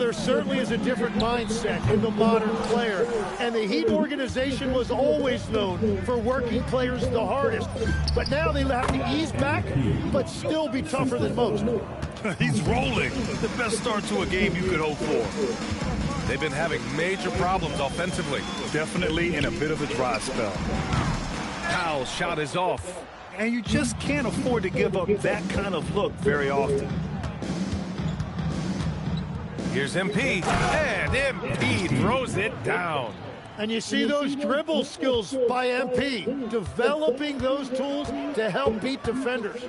There certainly is a different mindset in the modern player, and the Heat organization was always known for working players the hardest. But now they have to ease back, but still be tougher than most. He's rolling. The best start to a game you could hope for. They've been having major problems offensively. Definitely in a bit of a dry spell. Powell's shot is off. And you just can't afford to give up that kind of look very often. Here's MP, and MP throws it down. And you see those dribble skills by MP, developing those tools to help beat defenders.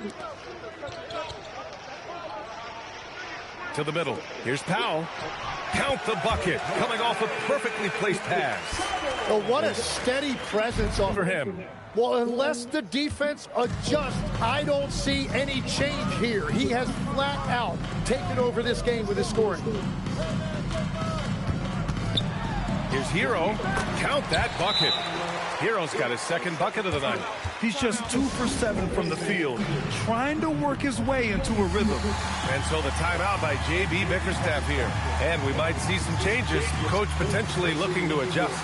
To the middle. Here's Powell. Count the bucket, coming off a perfectly placed pass. Oh, what a steady presence over him. Well, unless the defense adjusts, I don't see any change here. He has flat out taken over this game with his scoring. Here's Hero. Count that bucket. Hero's got his second bucket of the night. He's just 2 for 7 from the field, trying to work his way into a rhythm. And so the timeout by J.B. Bickerstaff here. And we might see some changes. Coach potentially looking to adjust.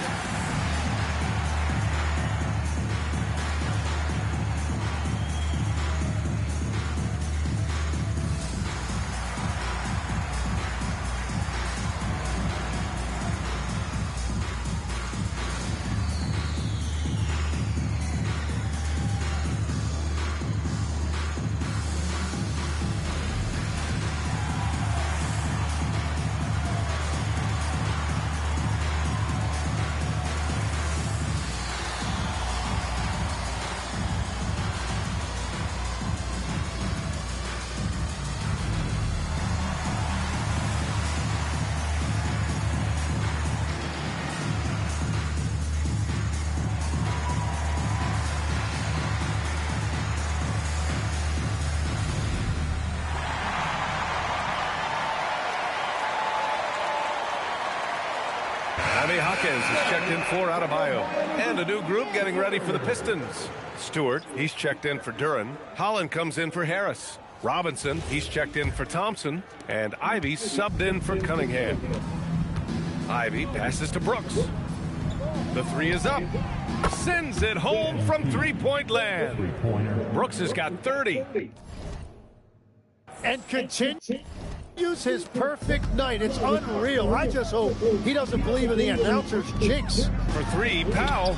Hawkins is checked in for Adebayo. And a new group getting ready for the Pistons. Stewart, he's checked in for Duren. Holland comes in for Harris. Robinson, he's checked in for Thompson. And Ivy subbed in for Cunningham. Ivy passes to Brooks. The three is up. Sends it home from three-point land. Brooks has got 30. And continues his perfect night. It's unreal. I just hope he doesn't believe in the announcer's jinx. For three, Powell.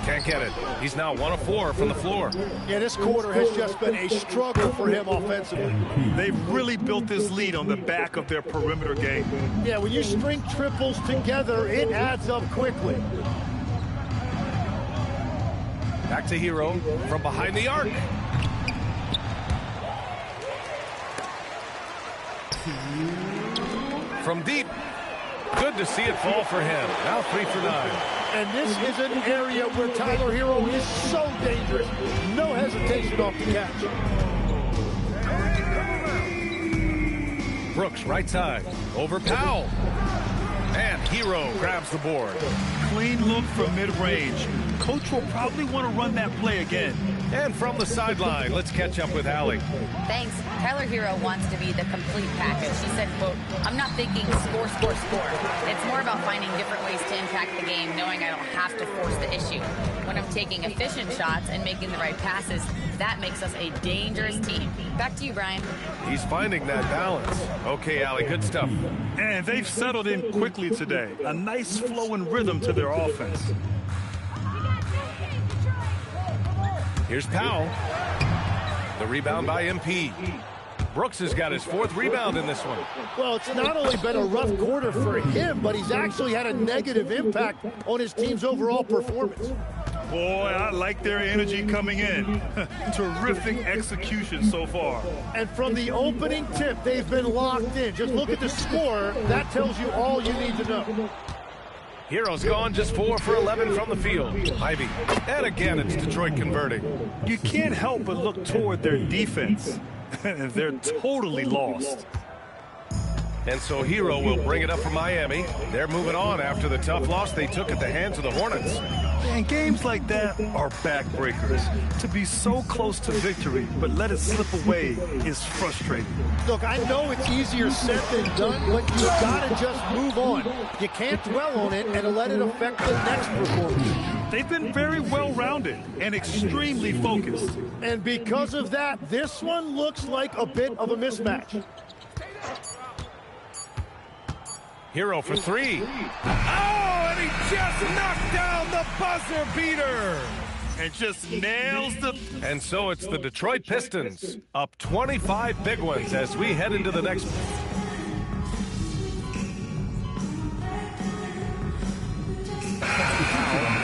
Can't get it. He's now 1 of 4 from the floor. Yeah, this quarter has just been a struggle for him offensively. They've really built this lead on the back of their perimeter game. Yeah, when you string triples together, it adds up quickly. Back to Hero from behind the arc. From deep. Good to see it fall for him. Now 3 for 9. And this is an area where Tyler Hero is so dangerous. No hesitation off the catch. Brooks right side. Over Powell. And Hero grabs the board. Clean look from mid-range. Coach will probably want to run that play again. And from the sideline, let's catch up with Allie. Thanks. Tyler Hero wants to be the complete package. She said, quote, "I'm not thinking score, score, score. It's more about finding different ways to impact the game, knowing I don't have to force the issue. When I'm taking efficient shots and making the right passes, that makes us a dangerous team." Back to you, Brian. He's finding that balance. Okay, Allie, good stuff. And they've settled in quickly today. A nice flow and rhythm to their offense. Here's Powell. The rebound by MP. Brooks has got his 4th rebound in this one. Well, it's not only been a rough quarter for him, but he's actually had a negative impact on his team's overall performance. Boy, I like their energy coming in. Terrific execution so far. And from the opening tip, they've been locked in. Just look at the score. That tells you all you need to know. Hero's gone just 4 for 11 from the field. Ivy. And again, it's Detroit converting. You can't help but look toward their defense. They're totally lost. And so Hero will bring it up for Miami. They're moving on after the tough loss they took at the hands of the Hornets. And games like that are backbreakers. To be so close to victory, but let it slip away is frustrating. Look, I know it's easier said than done, but you've got to just move on. You can't dwell on it and let it affect the next performance. They've been very well-rounded and extremely focused. And because of that, this one looks like a bit of a mismatch. Hero for three. Oh, and he just knocked down the buzzer beater. And just nails the... And so it's the Detroit Pistons up 25 big ones as we head into the next...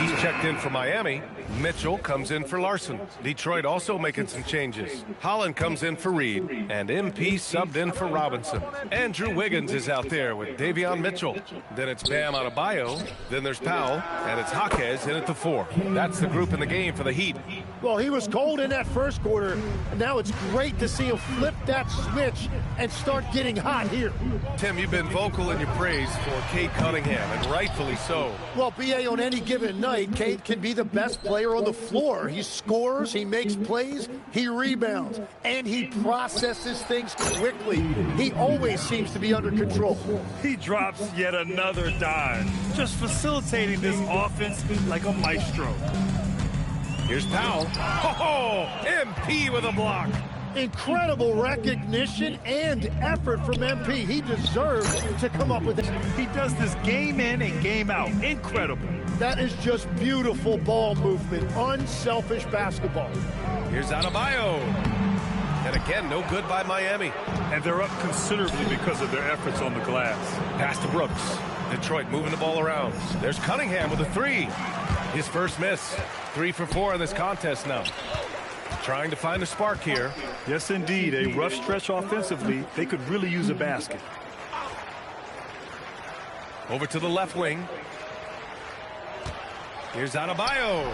He's checked in for Miami. Mitchell comes in for Larson. Detroit also making some changes. Holland comes in for Reed, and MP subbed in for Robinson. Andrew Wiggins is out there with Davion Mitchell. Then it's Bam Adebayo. Then there's Powell, and it's Jaquez in at the 4. That's the group in the game for the Heat. Well, he was cold in that first quarter, and now it's great to see him flip that switch and start getting hot here. Tim, you've been vocal in your praise for Cade Cunningham, and rightfully so. Well, BA, on any given night, Cade can be the best player on the floor. He scores, he makes plays, he rebounds, and he processes things quickly. He always seems to be under control. He drops yet another dime, just facilitating this offense like a maestro. Here's Powell. Oh, MP with a block. Incredible recognition and effort from MP. He deserves to come up with it. He does this game in and game out. Incredible. That is just beautiful ball movement, unselfish basketball. Here's Adebayo. And again, no good by Miami. And they're up considerably because of their efforts on the glass. Pass to Brooks. Detroit moving the ball around. There's Cunningham with a 3. His first miss. 3 for 4 in this contest now. Trying to find a spark here. Yes, indeed. A rough stretch offensively. They could really use a basket. Over to the left wing. Here's Adebayo.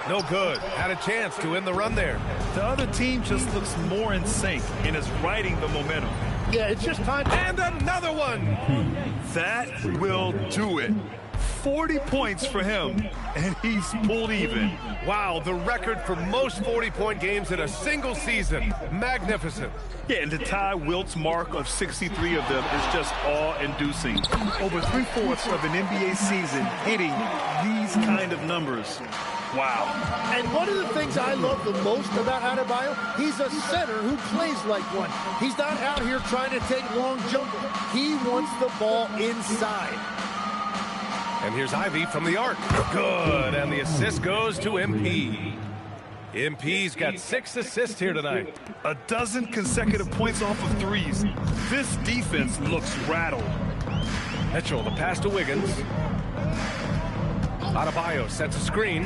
No good. Had a chance to end the run there. The other team just looks more in sync and is riding the momentum. Yeah, it's just time. And another one. That will do it. 40 points for him, and he's pulled even. Wow, the record for most 40-point games in a single season. Magnificent. Yeah, and to tie Wilt's mark of 63 of them is just awe-inducing. Over 3/4 of an NBA season hitting these kind of numbers. Wow. And one of the things I love the most about Adebayo, he's a center who plays like one. He's not out here trying to take long jumpers. He wants the ball inside. And here's Ivy from the arc. Good, and the assist goes to MP. MP's got 6 assists here tonight. A dozen consecutive points off of threes. This defense looks rattled. Mitchell, the pass to Wiggins. Adebayo sets a screen.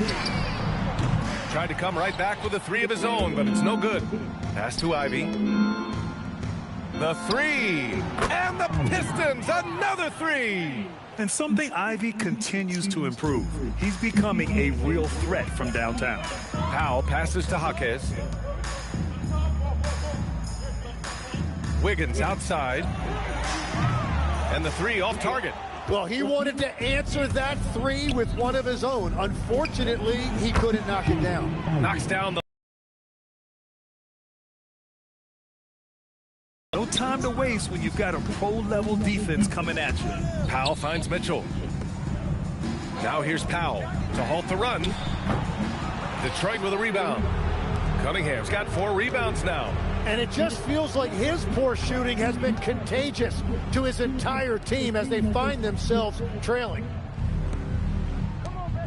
Tried to come right back with a 3 of his own, but it's no good. Pass to Ivy. The 3. And the Pistons, another 3. And something Ivy continues to improve. He's becoming a real threat from downtown. Powell passes to Jaquez. Wiggins outside. And the 3 off target. Well, he wanted to answer that 3 with one of his own. Unfortunately, he couldn't knock it down. Knocks down the... No time to waste when you've got a pro-level defense coming at you. Powell finds Mitchell. Now here's Powell to halt the run. Detroit with a rebound. Cunningham's got 4 rebounds now. And it just feels like his poor shooting has been contagious to his entire team as they find themselves trailing.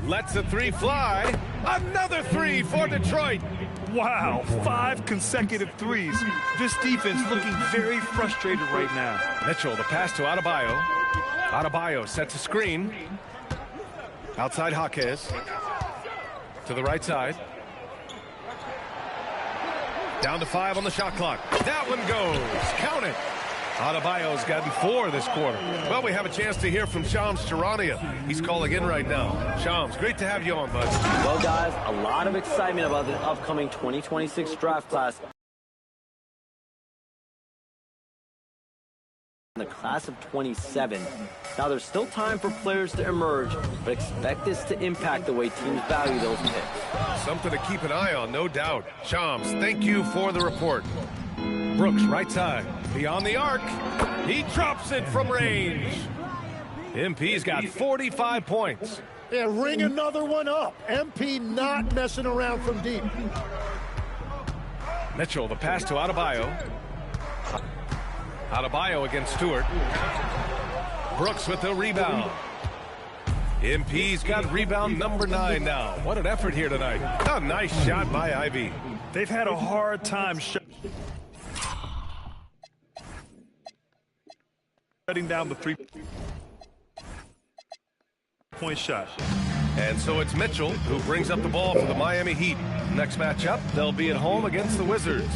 Lets the 3 fly. Another 3 for Detroit. Wow, 5 consecutive threes. This defense looking very frustrated right now. Mitchell, the pass to Adebayo. Adebayo sets a screen. Outside Jaquez. To the right side. Down to 5 on the shot clock. That one goes. Count it. Adebayo's gotten 4 this quarter. Well, we have a chance to hear from Shams Charania. He's calling in right now. Shams, great to have you on, bud. Well, guys, a lot of excitement about the upcoming 2026 draft class. the class of 27. Now, there's still time for players to emerge, but expect this to impact the way teams value those picks. Something to keep an eye on, no doubt. Shams, thank you for the report. Brooks, right side. Beyond the arc. He drops it from range. MP's got 45 points. Yeah, ring another one up. MP not messing around from deep. Mitchell, the pass to Adebayo. Adebayo against Stewart. Brooks with the rebound. MP's got rebound number 9 now. What an effort here tonight. A nice shot by Ivy. They've had a hard time shutting down the three-point shot. And so it's Mitchell who brings up the ball for the Miami Heat. Next matchup, they'll be at home against the Wizards.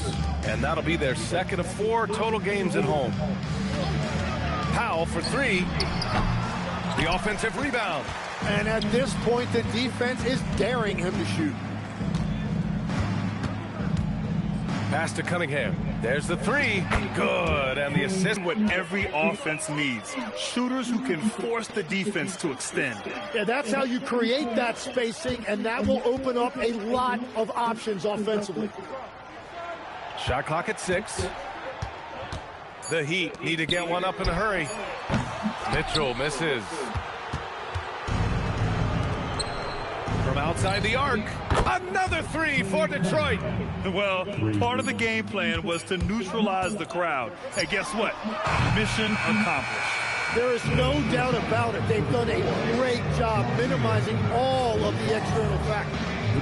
And that'll be their second of 4 total games at home. Powell for 3. The offensive rebound. And at this point, the defense is daring him to shoot. Pass to Cunningham. There's the 3. Good. And the assist. What every offense needs. Shooters who can force the defense to extend. Yeah, that's how you create that spacing, and that will open up a lot of options offensively. Shot clock at 6. The Heat need to get one up in a hurry. Mitchell misses. From outside the arc, another 3 for Detroit. Well, part of the game plan was to neutralize the crowd. And guess what? Mission accomplished. There is no doubt about it. They've done a great job minimizing all of the external factors.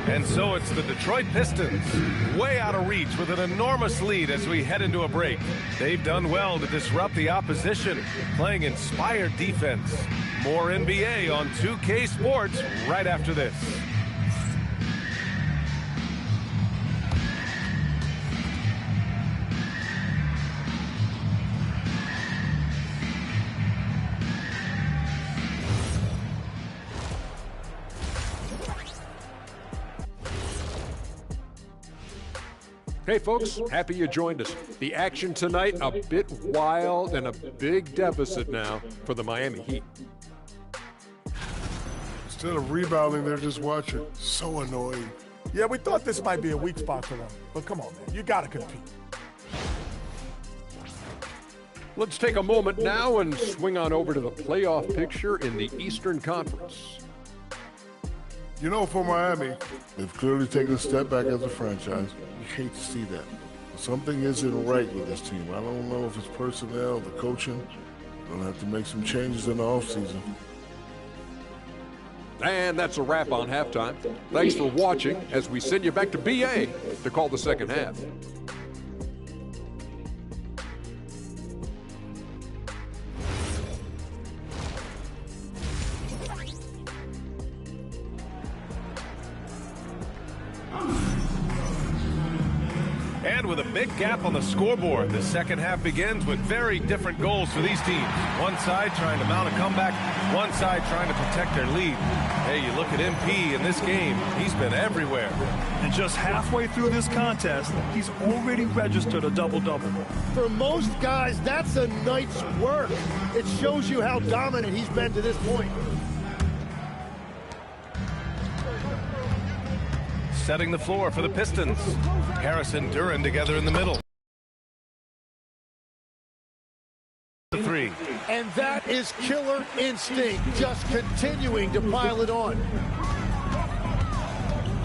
And so it's the Detroit Pistons, way out of reach with an enormous lead as we head into a break. They've done well to disrupt the opposition, playing inspired defense. More NBA on 2K Sports right after this. Hey folks, happy you joined us. The action tonight, a bit wild and a big deficit now for the Miami Heat. Instead of rebounding, they're just watching. So annoying. Yeah, we thought this might be a weak spot for them. But come on, man, you gotta compete. Let's take a moment now and swing on over to the playoff picture in the Eastern Conference. You know, for Miami, they've clearly taken a step back as a franchise. You hate to see that. Something isn't right with this team. I don't know if it's personnel, the coaching. They'll have to make some changes in the offseason. And that's a wrap on halftime. Thanks for watching as we send you back to BA to call the second half. And with a big gap on the scoreboard, the second half begins with very different goals for these teams. One side trying to mount a comeback, one side trying to protect their lead. Hey, you look at MP in this game, he's been everywhere. And just halfway through this contest, he's already registered a double-double. For most guys, that's a night's work. It shows you how dominant he's been to this point. Setting the floor for the Pistons. Harris and Duren together in the middle. The 3. And that is killer instinct, just continuing to pile it on.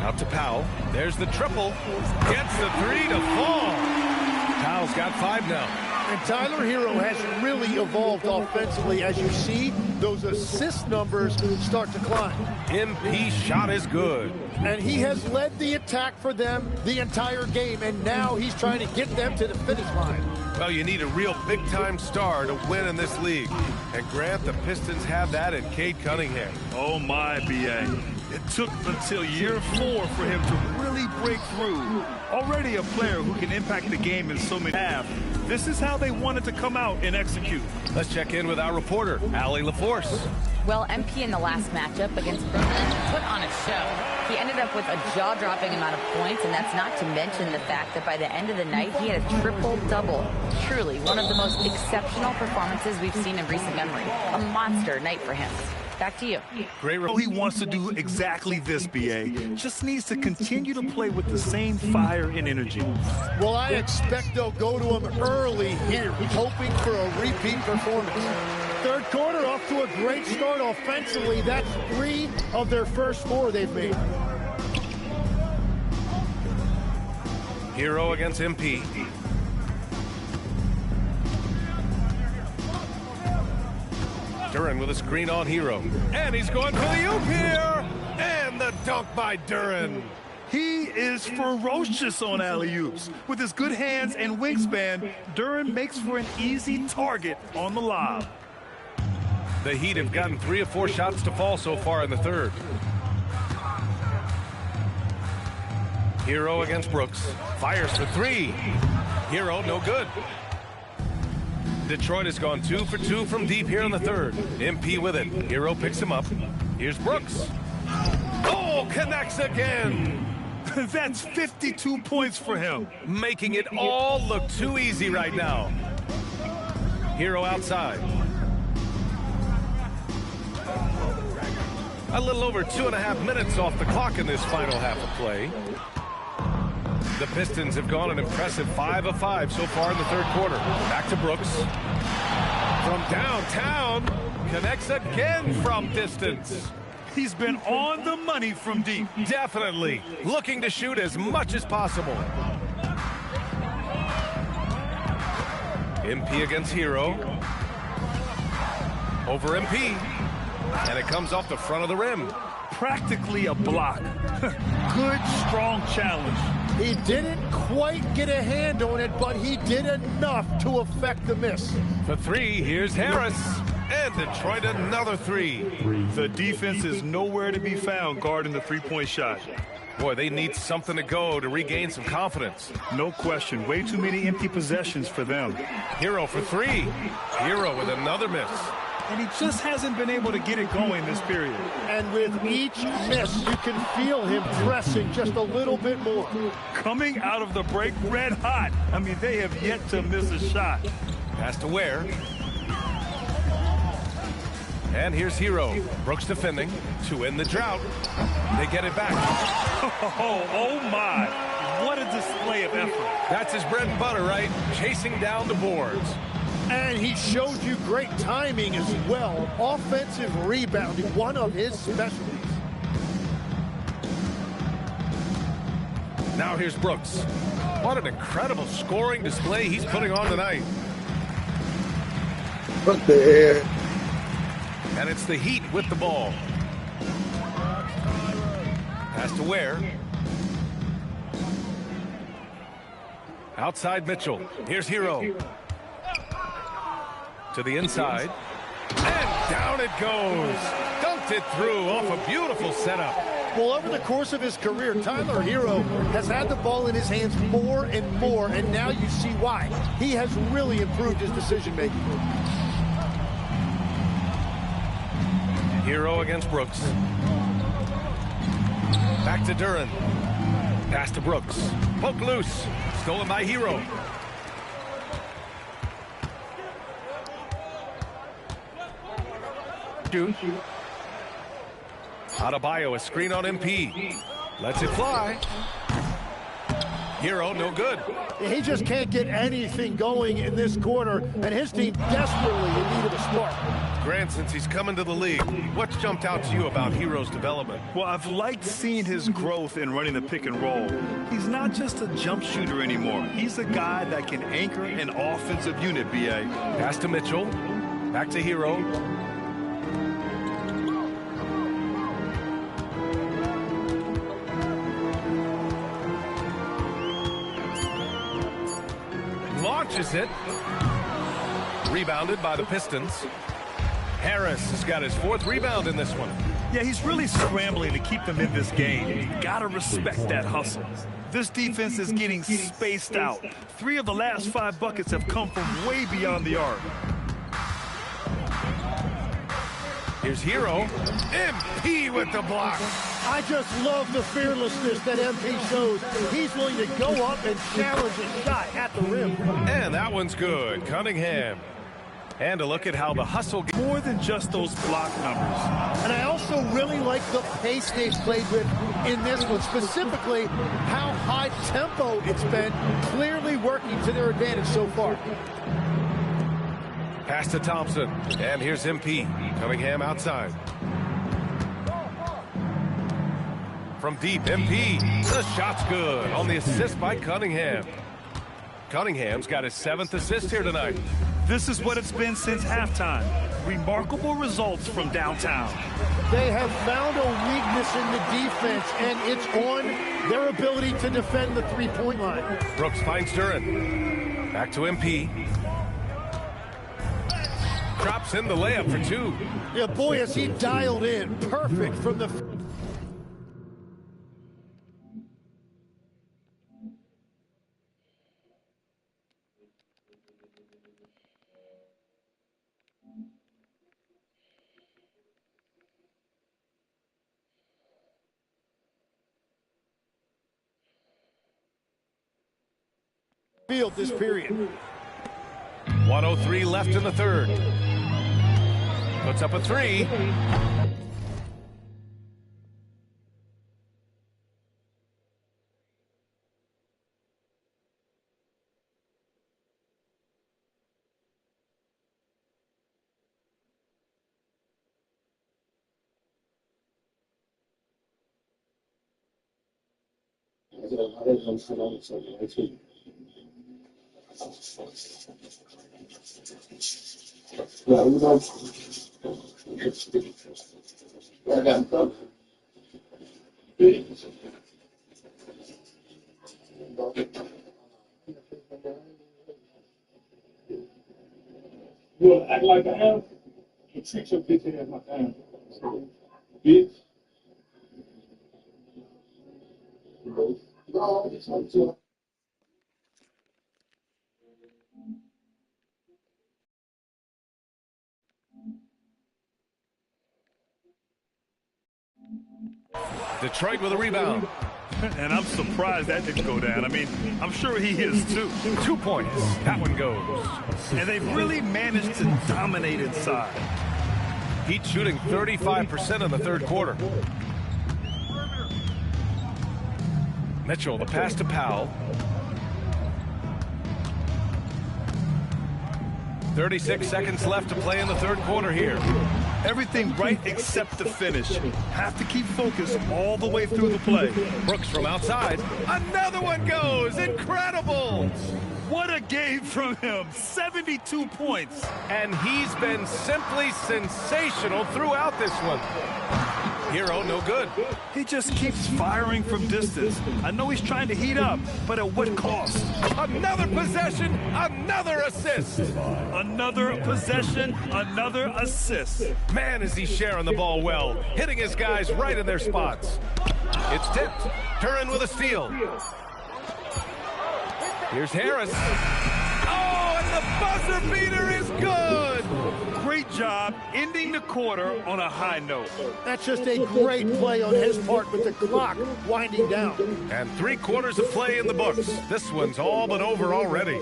Out to Powell. There's the triple. Gets the 3 to fall. Powell's got 5 now. And Tyler Hero has really evolved offensively. As you see, those assist numbers start to climb. MP's shot is good. And he has led the attack for them the entire game, and now he's trying to get them to the finish line. Well, you need a real big-time star to win in this league. And Grant, the Pistons have that in Cade Cunningham. Oh, my, B.A. It took until year 4 for him to really break through. Already a player who can impact the game in so many halves. This is how they wanted to come out and execute. Let's check in with our reporter, Allie LaForce. Well, MP in the last matchup against Brooklyn put on a show. He ended up with a jaw-dropping amount of points, and that's not to mention the fact that by the end of the night, he had a triple-double. Truly, one of the most exceptional performances we've seen in recent memory. A monster night for him. Back to you. Great. He wants to do exactly this, BA. Just needs to continue to play with the same fire and energy. Well, I expect they'll go to him early here, hoping for a repeat performance. Third quarter off to a great start offensively. That's 3 of their first 4 they've made. Hero against MP. Duren with a screen on Hero. And he's going for the oop here. And the dunk by Duren. He is ferocious on alley-oops. With his good hands and wingspan, Duren makes for an easy target on the lob. The Heat have gotten 3 of 4 shots to fall so far in the third. Hero against Brooks. Fires for 3. Hero, no good. Detroit has gone 2 for 2 from deep here in the third. MP with it. Hero picks him up. Here's Brooks. Oh, connects again. That's 52 points for him. Making it all look too easy right now. Hero outside. A little over 2.5 minutes off the clock in this final half of play. The Pistons have gone an impressive 5 of 5 so far in the third quarter. Back to Brooks. From downtown, connects again from distance. He's been on the money from deep. Definitely. Looking to shoot as much as possible. MP against Hero. Over MP. And it comes off the front of the rim. Practically a block. Good, strong challenge. He didn't quite get a hand on it, but he did enough to affect the miss. For 3, here's Harris. And Detroit another 3. The defense is nowhere to be found guarding the three-point shot. Boy, they need something to go to regain some confidence. No question. Way too many empty possessions for them. Hero for 3. Hero with another miss. And he just hasn't been able to get it going this period. And with each miss, you can feel him pressing just a little bit more. Coming out of the break red hot. I mean, they have yet to miss a shot. Pass to Ware. And here's Hero. Brooks defending to end the drought. They get it back. Oh my. What a display of effort. That's his bread and butter, right? Chasing down the boards. And he showed you great timing as well. Offensive rebounding, one of his specialties. Now here's Brooks. What an incredible scoring display he's putting on tonight. What the air? And it's the Heat with the ball. Pass to Ware. Outside Mitchell. Here's Hero. To the inside. And down it goes. Dunked it through off a beautiful setup. Well, over the course of his career, Tyler Hero has had the ball in his hands more and more, and now you see why. He has really improved his decision-making. Hero against Brooks. Back to Duren. Pass to Brooks. Poke loose. Stolen by Hero. Adebayo, a screen on MP. Lets it fly. Hero, no good. He just can't get anything going in this quarter, and his team desperately in need of a spark. Grant, since he's come into the league, what's jumped out to you about Hero's development? Well, I've liked seeing his growth in running the pick and roll. He's not just a jump shooter anymore. He's a guy that can anchor an offensive unit, B.A. Pass to Mitchell. Back to Hero. Launches it. Rebounded by the Pistons. Harris has got his 4th rebound in this one. Yeah, he's really scrambling to keep them in this game. You gotta respect that hustle. This defense is getting spaced out. 3 of the last 5 buckets have come from way beyond the arc. Here's Hero. MP with the block. I just love the fearlessness that MP shows. He's willing to go up and challenge a shot at the rim. And that one's good. Cunningham. And a look at how the hustle... More than just those block numbers. And I also really like the pace they've played with in this one, specifically how high tempo it's been, clearly working to their advantage so far. Pass to Thompson. And here's MP. Cunningham outside. From deep, MP. The shot's good on the assist by Cunningham. Cunningham's got his 7th assist here tonight. This is what it's been since halftime. Remarkable results from downtown. They have found a weakness in the defense, and it's on their ability to defend the three-point line. Brooks finds Duren. Back to MP. Drops in the layup for 2. Yeah, boy, has he dialed in. Perfect from the... field this period. 1:03 left in the third. Puts up a 3. You act like I am, you treat your bitch ass like I am. Bitch. Detroit with a rebound. And I'm surprised that didn't go down. I mean, I'm sure he is too. 2 points. That one goes. And they've really managed to dominate inside. Heat shooting 35% in the third quarter. Mitchell, the pass to Powell. 36 seconds left to play in the third quarter here. Everything right except the finish. Have to keep focused all the way through the play. Brooks from outside. Another one goes. Incredible. What a game from him. 72 points. And he's been simply sensational throughout this one. Hero, no good. He just keeps firing from distance. I know he's trying to heat up, but at what cost? Another possession, another assist. Another possession, another assist. Man, is he sharing the ball well, hitting his guys right in their spots. It's tipped. Duren with a steal. Here's Harris. Oh, and the buzzer beater is good. Great job ending the quarter on a high note. That's just a great play on his part with the clock winding down. And 3 quarters of play in the books. This one's all but over already.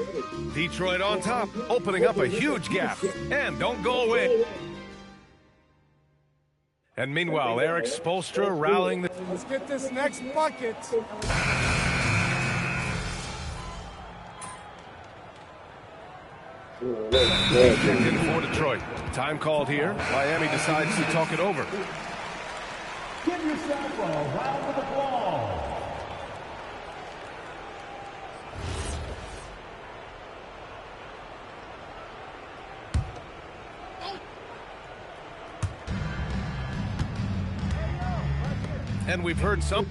Detroit on top, opening up a huge gap. And don't go away. And meanwhile, Eric Spoelstra rallying the... Let's get this next bucket. Checked in for Detroit. Time called here. Miami decides to talk it over. Give yourself a round of applause. And we've heard some...